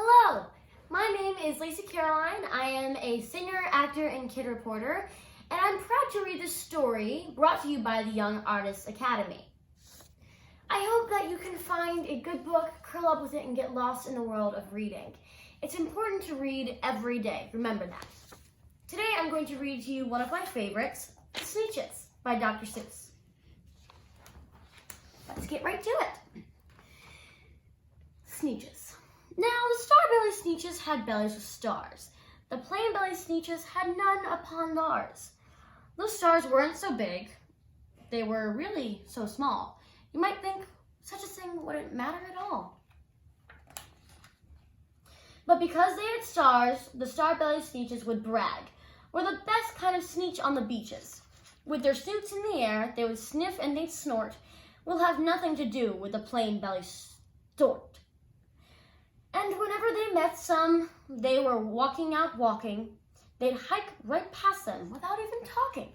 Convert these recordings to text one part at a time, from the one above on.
Hello, my name is Lacey Caroline. I am a singer, actor, and kid reporter, and I'm proud to read this story brought to you by the Young Artists Academy. I hope that you can find a good book, curl up with it, and get lost in the world of reading. It's important to read every day, remember that. Today I'm going to read to you one of my favorites, SNEETCHES by Dr. Seuss. Let's get right to it. SNEETCHES. Now, the star-bellied SNEETCHES had bellies with stars. The plain-bellied SNEETCHES had none upon theirs. Those stars weren't so big. They were really so small. You might think such a thing wouldn't matter at all. But because they had stars, the star-bellied SNEETCHES would brag. We're the best kind of sneetch on the beaches. With their snoots in the air, they would sniff and they'd snort. We'll have nothing to do with the plain-bellied stort. And whenever they met some, they were walking, they'd hike right past them without even talking.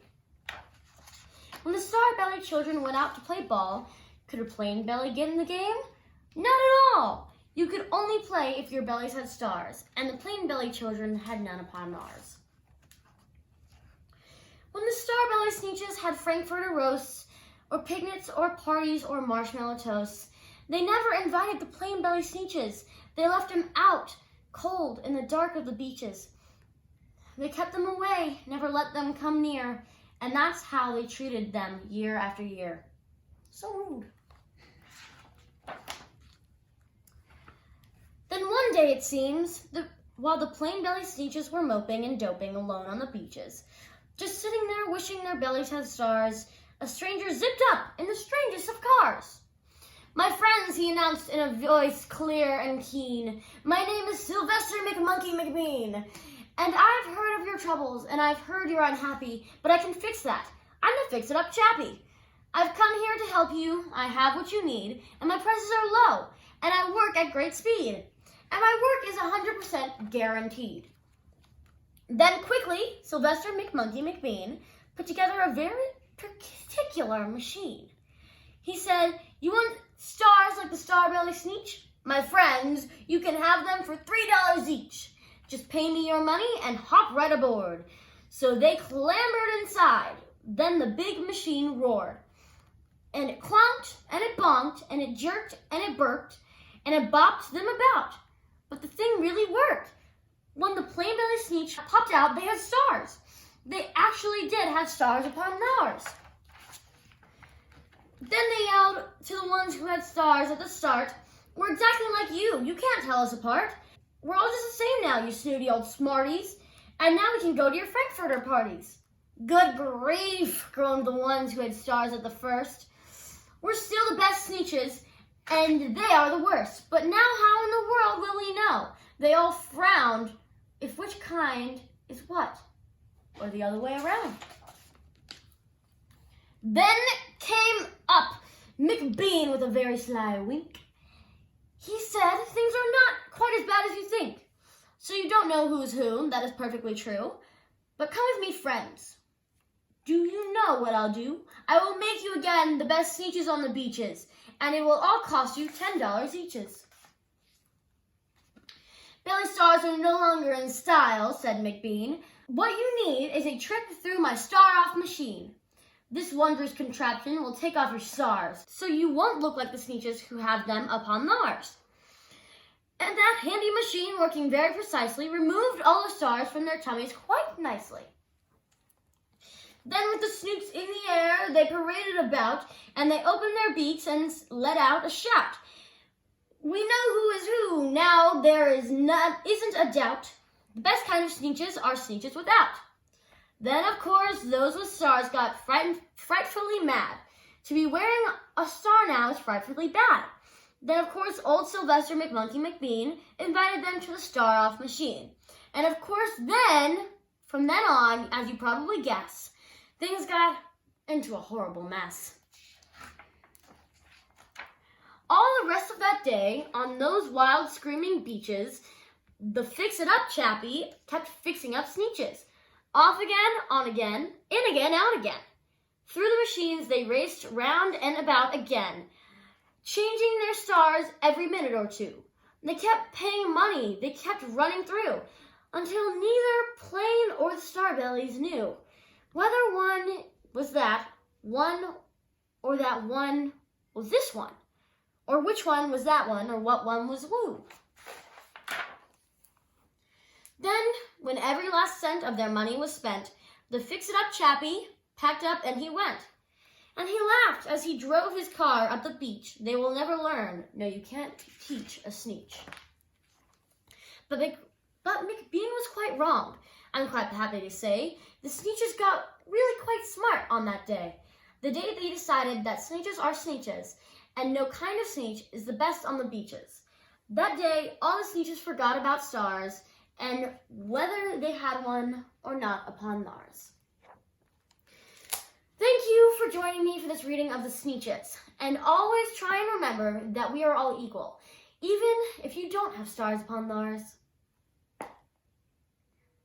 When the star-bellied children went out to play ball, could a plain belly get in the game? Not at all! You could only play if your bellies had stars, and the plain-bellied children had none upon ours. When the star-bellied SNEETCHES had Frankfurter roasts, or picnics, or parties, or marshmallow toasts, they never invited the plain-bellied SNEETCHES. They left them out, cold, in the dark of the beaches. They kept them away, never let them come near, and that's how they treated them year after year. So rude. Then one day, it seems, while the plain-bellied SNEETCHES were moping and doping alone on the beaches, just sitting there wishing their bellies had stars, a stranger zipped up in the strangest of cars. "My friends," he announced in a voice clear and keen, "my name is Sylvester McMonkey McBean, and I've heard of your troubles, and I've heard you're unhappy, but I can fix that. I'm the fix-it-up chappy. I've come here to help you, I have what you need, and my prices are low, and I work at great speed, and my work is 100% guaranteed." Then quickly, Sylvester McMonkey McBean put together a very particular machine. He said, "You want stars like the star-bellied SNEETCH? My friends, you can have them for $3 each. Just pay me your money and hop right aboard." So they clambered inside. Then the big machine roared. And it clonked, and it bonked, and it jerked, and it burped, and it bopped them about. But the thing really worked. When the plain-bellied SNEETCH popped out, they had stars. They actually did have stars upon theirs. Then they yelled to the ones who had stars at the start, "We're exactly like you. You can't tell us apart. We're all just the same now, you snooty old smarties. And now we can go to your Frankfurter parties." "Good grief," groaned the ones who had stars at the first. "We're still the best SNEETCHES, and they are the worst. But now how in the world will we know?" They all frowned. If which kind is what? Or the other way around. Then came up McBean with a very sly wink. He said, "Things are not quite as bad as you think. So you don't know who's who, that is perfectly true. But come with me, friends. Do you know what I'll do? I will make you again the best SNEETCHES on the beaches, and it will all cost you $10 eaches." "Belly stars are no longer in style," said McBean. "What you need is a trip through my star-off machine. This wondrous contraption will take off your stars, so you won't look like the SNEETCHES who have them upon theirs." And that handy machine, working very precisely, removed all the stars from their tummies quite nicely. Then with the snoots in the air, they paraded about, and they opened their beaks and let out a shout. "We know who is who, now there isn't a doubt. The best kind of SNEETCHES are SNEETCHES without." Then, of course, those with stars got frightfully mad. To be wearing a star now is frightfully bad. Then, of course, old Sylvester McMonkey McBean invited them to the star-off machine. And, of course, then, from then on, as you probably guess, things got into a horrible mess. All the rest of that day, on those wild, screaming beaches, the fix-it-up chappie kept fixing up SNEETCHES. Off again, on again, in again, out again. Through the machines, they raced round and about again, changing their stars every minute or two. They kept paying money. They kept running through until neither Plain or the Starbellies knew whether one was that one or that one was this one, or which one was that one or what one was who. Then, when every last cent of their money was spent, the fix-it-up chappie packed up and he went. And he laughed as he drove his car up the beach. They will never learn. No, you can't teach a Sneetch. But McBean was quite wrong. I'm quite happy to say the Sneetches got really quite smart on that day. The day they decided that Sneetches are Sneetches, and no kind of Sneetch is the best on the beaches. That day, all the Sneetches forgot about stars, and whether they had one or not upon theirs. Thank you for joining me for this reading of the Sneetches, and always try and remember that we are all equal, even if you don't have stars upon theirs.